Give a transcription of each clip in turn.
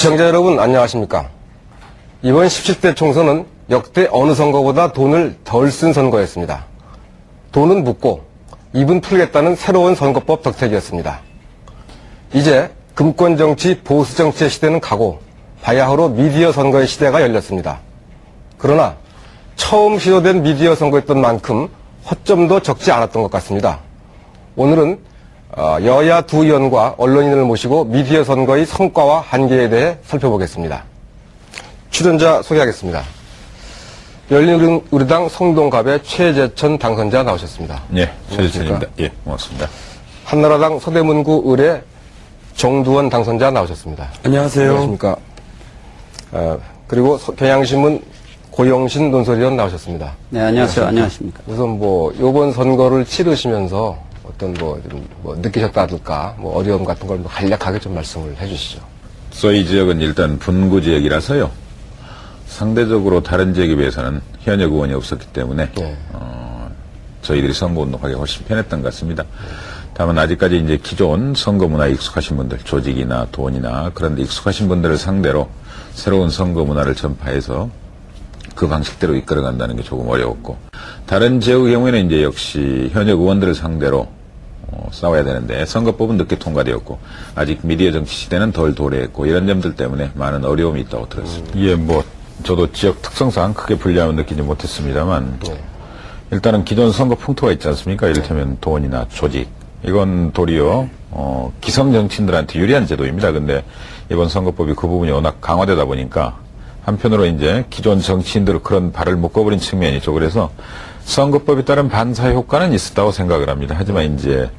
시청자 여러분 안녕하십니까. 이번 17대 총선은 역대 어느 선거보다 돈을 덜 쓴 선거였습니다. 돈은 묻고 입은 풀겠다는 새로운 선거법 덕택이었습니다. 이제 금권정치, 보수정치의 시대는 가고 바야흐로 미디어 선거의 시대가 열렸습니다. 그러나 처음 시도된 미디어 선거였던 만큼 허점도 적지 않았던 것 같습니다. 오늘은 여야 두 의원과 언론인을 모시고 미디어 선거의 성과와 한계에 대해 살펴보겠습니다. 출연자 소개하겠습니다. 열린우리당 성동갑의 최재천 당선자 나오셨습니다. 네, 최재천입니다. 예, 고맙습니다. 한나라당 서대문구 의뢰 정두원 당선자 나오셨습니다. 안녕하세요. 안녕하십니까. 그리고 경향신문 고영신 논설위원 나오셨습니다. 네, 안녕하세요. 안녕하십니까. 우선 요번 선거를 치르시면서 어떤 느끼셨다든가 어려움 같은 걸 간략하게 좀 말씀을 해주시죠. 저희 지역은 일단 분구 지역이라서요. 상대적으로 다른 지역에 비해서는 현역 의원이 없었기 때문에 네. 저희들이 선거운동하기 훨씬 편했던 것 같습니다. 다만 아직까지 이제 기존 선거 문화에 익숙하신 분들, 조직이나 돈이나 그런 데 익숙하신 분들을 상대로 새로운 선거 문화를 전파해서 그 방식대로 이끌어간다는 게 조금 어려웠고, 다른 지역의 경우에는 이제 역시 현역 의원들을 상대로 싸워야 되는데 선거법은 늦게 통과되었고 아직 미디어 정치 시대는 덜 도래했고 이런 점들 때문에 많은 어려움이 있다고 들었습니다. 예, 저도 지역 특성상 크게 불리함은 느끼지 못했습니다만 일단은 기존 선거 풍토가 있지 않습니까? 이를테면 돈이나 조직, 이건 도리어 기성 정치인들한테 유리한 제도입니다. 근데 이번 선거법이 그 부분이 워낙 강화되다 보니까 한편으로 이제 기존 정치인들을 그런 발을 묶어버린 측면이 있죠. 그래서 선거법에 따른 반사 효과는 있었다고 생각을 합니다. 하지만 이제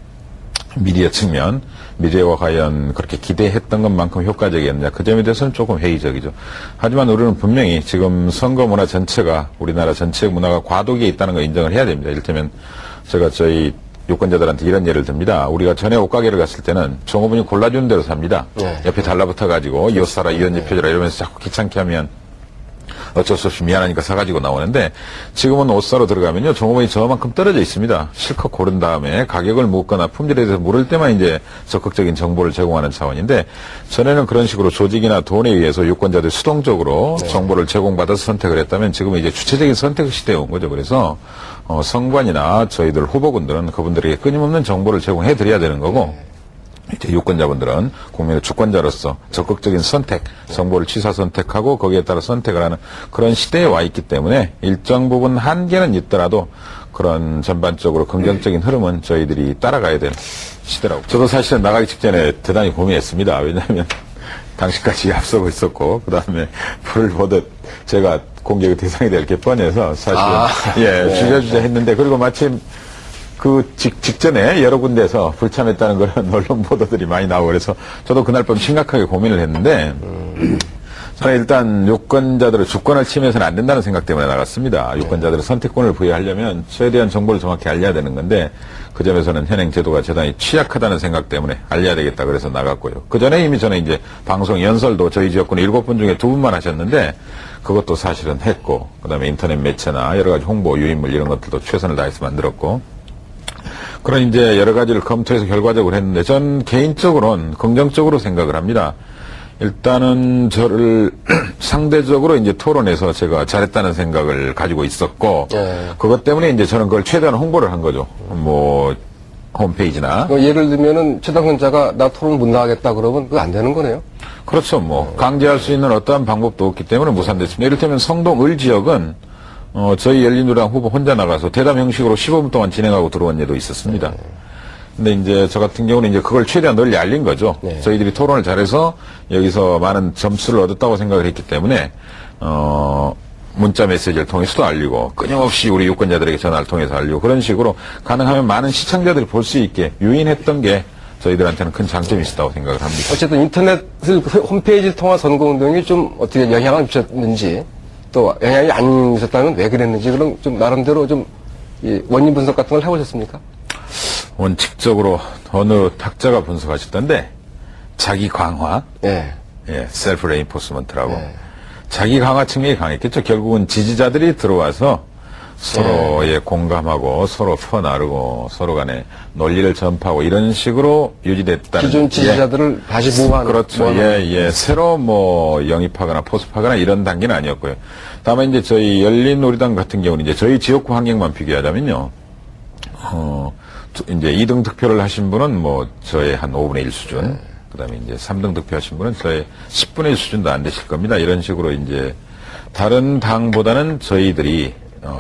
미디어 측면, 미디어가 과연 그렇게 기대했던 것만큼 효과적이었느냐, 그 점에 대해서는 조금 회의적이죠. 하지만 우리는 분명히 지금 선거 문화 전체가, 우리나라 전체 문화가 과도기에 있다는 걸 인정을 해야 됩니다. 이를테면 제가 저희 유권자들한테 이런 예를 듭니다. 우리가 전에 옷가게를 갔을 때는 종업원이 골라주는 대로 삽니다. 네. 옆에 달라붙어가지고 이옷 사라, 이언니 펴줘라 이러면서 자꾸 귀찮게 하면 어쩔 수 없이 미안하니까 사가지고 나오는데, 지금은 옷 사러 들어가면요, 종업원이 저만큼 떨어져 있습니다. 실컷 고른 다음에 가격을 묻거나 품질에 대해서 물을 때만 이제 적극적인 정보를 제공하는 차원인데, 전에는 그런 식으로 조직이나 돈에 의해서 유권자들이 수동적으로 정보를 제공받아서 선택을 했다면 지금은 이제 주체적인 선택 시대에 온 거죠. 그래서 선관이나 저희들 후보군들은 그분들에게 끊임없는 정보를 제공해 드려야 되는 거고, 이제 유권자분들은 국민의 주권자로서 적극적인 선택, 정보를 취사 선택하고 거기에 따라 선택을 하는 그런 시대에 와 있기 때문에 일정 부분 한계는 있더라도 그런 전반적으로 긍정적인 흐름은 저희들이 따라가야 되는 시대라고. 저도 사실은 나가기 직전에 대단히 고민했습니다. 왜냐하면 당시까지 앞서고 있었고, 그 다음에 불을 보듯 제가 공격의 대상이 될 게 뻔해서 사실은 주저주저 했는데, 그리고 마침 그 직전에 여러 군데에서 불참했다는 그런 언론 보도들이 많이 나오고 그래서 저도 그날 밤 심각하게 고민을 했는데, 저는 일단 유권자들의 주권을 침해해서는 안 된다는 생각 때문에 나갔습니다. 유권자들의 선택권을 부여하려면 최대한 정보를 정확히 알려야 되는 건데, 그 점에서는 현행 제도가 대단히 취약하다는 생각 때문에 알려야 되겠다 그래서 나갔고요. 그 전에 이미 저는 이제 방송 연설도 저희 지역군 7분 중에 2분만 하셨는데 그것도 사실은 했고, 그 다음에 인터넷 매체나 여러 가지 홍보 유인물 이런 것들도 최선을 다해서 만들었고, 그런 이제 여러 가지를 검토해서 결과적으로 했는데, 전 개인적으로는 긍정적으로 생각을 합니다. 일단은 저를 상대적으로 이제 토론에서 제가 잘했다는 생각을 가지고 있었고, 그것 때문에 이제 저는 그걸 최대한 홍보를 한 거죠. 홈페이지나. 예를 들면은 최 당선자가 나 토론 못 나가겠다 그러면 그거 안 되는 거네요? 그렇죠. 강제할 수 있는 어떠한 방법도 없기 때문에 무산됐습니다. 이를테면 성동을 지역은 저희 열린우리당 후보 혼자 나가서 대담 형식으로 15분 동안 진행하고 들어온 예도 있었습니다. 근데 이제 저 같은 경우는 이제 그걸 최대한 널리 알린 거죠. 저희들이 토론을 잘해서 여기서 많은 점수를 얻었다고 생각을 했기 때문에, 문자 메시지를 통해서도 알리고, 끊임없이 우리 유권자들에게 전화를 통해서 알리고, 그런 식으로 가능하면 많은 시청자들이 볼 수 있게 유인했던 게 저희들한테는 큰 장점이 있었다고 생각을 합니다. 어쨌든 인터넷을 홈페이지를 통한 선거운동이 좀 어떻게 영향을 미쳤는지, 또 영향이 안 미쳤다면 왜 그랬는지, 그럼 좀 나름대로 좀 원인 분석 같은 걸 해보셨습니까? 원칙적으로 어느 학자가 분석하셨던데, 자기 강화, 셀프 레인포스먼트라고, 자기 강화 측면이 강했겠죠. 결국은 지지자들이 들어와서 서로에 공감하고 서로 퍼나르고 서로 간에 논리를 전파하고 이런 식으로 유지됐다는. 기존 지지자들을 다시 모아놓은. 그렇죠. 새로 영입하거나 포섭하거나 이런 단계는 아니었고요. 다만 이제 저희 열린우리당 같은 경우는 이제 저희 지역구 환경만 비교하자면요. 이제 2등 득표를 하신 분은 저의 한 5분의 1 수준. 그다음에 이제 3등 득표하신 분은 저의 10분의 1 수준도 안 되실 겁니다. 이런 식으로 이제 다른 당보다는 저희들이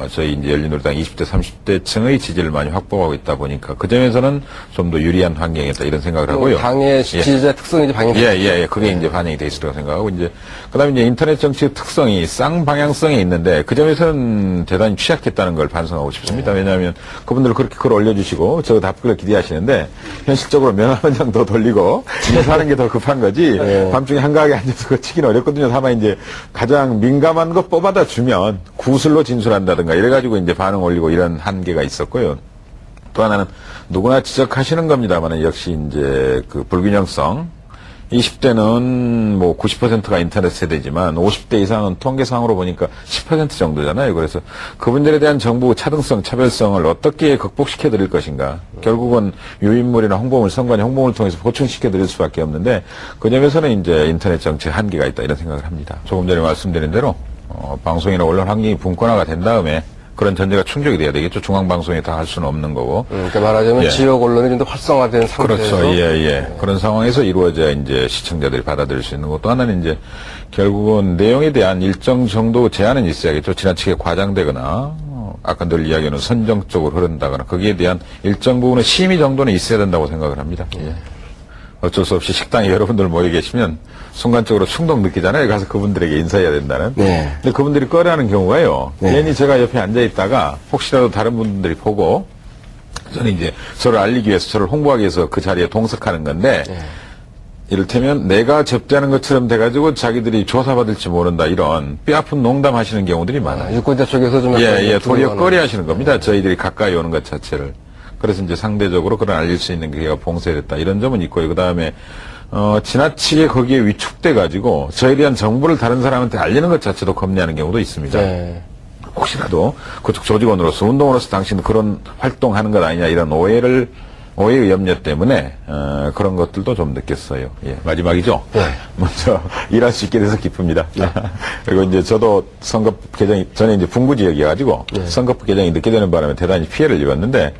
저희 이제 열린우리당 20대, 30대 층의 지지를 많이 확보하고 있다 보니까 그 점에서는 좀 더 유리한 환경이었다 이런 생각을 하고요. 당의 지지자 특성이 이제 반영이 그게 이제 반영이 돼 있을 거라고 생각하고 그다음에 이제 인터넷 정치의 특성이 쌍방향성이 있는데 그 점에서는 대단히 취약했다는 걸 반성하고 싶습니다. 왜냐하면 그분들 그렇게 글 올려주시고 저 답글을 기대하시는데 현실적으로 면 한 장 더 돌리고 인사하는 게 더 급한 거지 밤중에 한가하게 앉아서 그거 치기는 어렵거든요. 다만 이제 가장 민감한 거 뽑아다 주면 구슬로 진술한다. 이래가지고 이제 반응 올리고 이런 한계가 있었고요. 또 하나는 누구나 지적하시는 겁니다만 역시 이제 그 불균형성. 20대는 90%가 인터넷 세대지만 50대 이상은 통계상으로 보니까 10% 정도잖아요. 그래서 그분들에 대한 정부 차등성, 차별성을 어떻게 극복시켜 드릴 것인가. 결국은 유인물이나 홍보물, 선관위 홍보물을 통해서 보충시켜 드릴 수밖에 없는데 그 점에서는 이제 인터넷 정치에 한계가 있다 이런 생각을 합니다. 조금 전에 말씀드린 대로 방송이나 언론 환경이 분권화가 된 다음에 그런 전제가 충족이 돼야 되겠죠. 중앙방송이 다 할 수는 없는 거고. 그러니까 말하자면 지역 언론이 좀 더 활성화된 상태에서. 그렇죠. 그런 상황에서 이루어져야 이제 시청자들이 받아들일 수 있는 거. 또 하나는 이제 결국은 내용에 대한 일정 정도 제한은 있어야겠죠. 지나치게 과장되거나 아까 늘 이야기하는 선정적으로 흐른다거나 거기에 대한 일정 부분의 심의 정도는 있어야 된다고 생각을 합니다. 어쩔 수 없이 식당에 여러분들 모여 계시면 순간적으로 충동 느끼잖아요. 가서 그분들에게 인사해야 된다는. 근데 그분들이 꺼려하는 경우가요. 괜히 제가 옆에 앉아 있다가 혹시라도 다른 분들이 보고 저는 이제 저를 알리기 위해서 저를 홍보하기 위해서 그 자리에 동석하는 건데 이를테면 내가 접대하는 것처럼 돼가지고 자기들이 조사받을지 모른다 이런 뼈아픈 농담하시는 경우들이 많아요. 유권자 쪽에서 좀 도리어 꺼려하시는 겁니다. 저희들이 가까이 오는 것 자체를. 그래서 이제 상대적으로 그런 알릴 수 있는 기회가 봉쇄됐다 이런 점은 있고요. 그 다음에 지나치게 거기에 위축돼가지고 저에 대한 정보를 다른 사람한테 알리는 것 자체도 겁내하는 경우도 있습니다. 혹시라도 그쪽 조직원으로서 운동으로서 당신은 그런 활동하는 것 아니냐 이런 오해의 염려 때문에 그런 것들도 좀 느꼈어요. 마지막이죠. 먼저 일할 수 있게 돼서 기쁩니다. 그리고 이제 저도 선거법 개정이 저는 이제 분구 지역이어가지고 선거법 개정이 늦게 되는 바람에 대단히 피해를 입었는데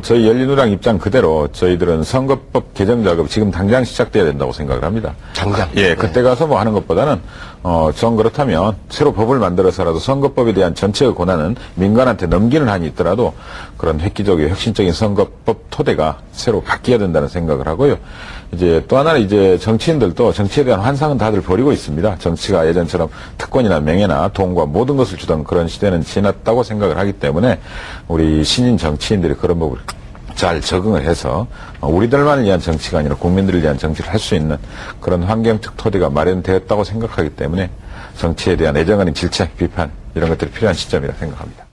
저희 열린우리당 입장 그대로 저희들은 선거법 개정 작업 지금 당장 시작돼야 된다고 생각을 합니다. 당장? 그때 가서 하는 것보다는, 전 그렇다면 새로 법을 만들어서라도 선거법에 대한 전체의 권한은 민간한테 넘기는 한이 있더라도 그런 획기적이고 혁신적인 선거법 토대가 새로 바뀌어야 된다는 생각을 하고요. 이제 또 하나는 이제 정치인들도 정치에 대한 환상은 다들 버리고 있습니다. 정치가 예전처럼 특권이나 명예나 돈과 모든 것을 주던 그런 시대는 지났다고 생각을 하기 때문에 우리 신인 정치인들이 그런 법을 잘 적응을 해서 우리들만을 위한 정치가 아니라 국민들을 위한 정치를 할 수 있는 그런 환경적 토대가 마련되었다고 생각하기 때문에 정치에 대한 애정 아닌 질책, 비판 이런 것들이 필요한 시점이라 생각합니다.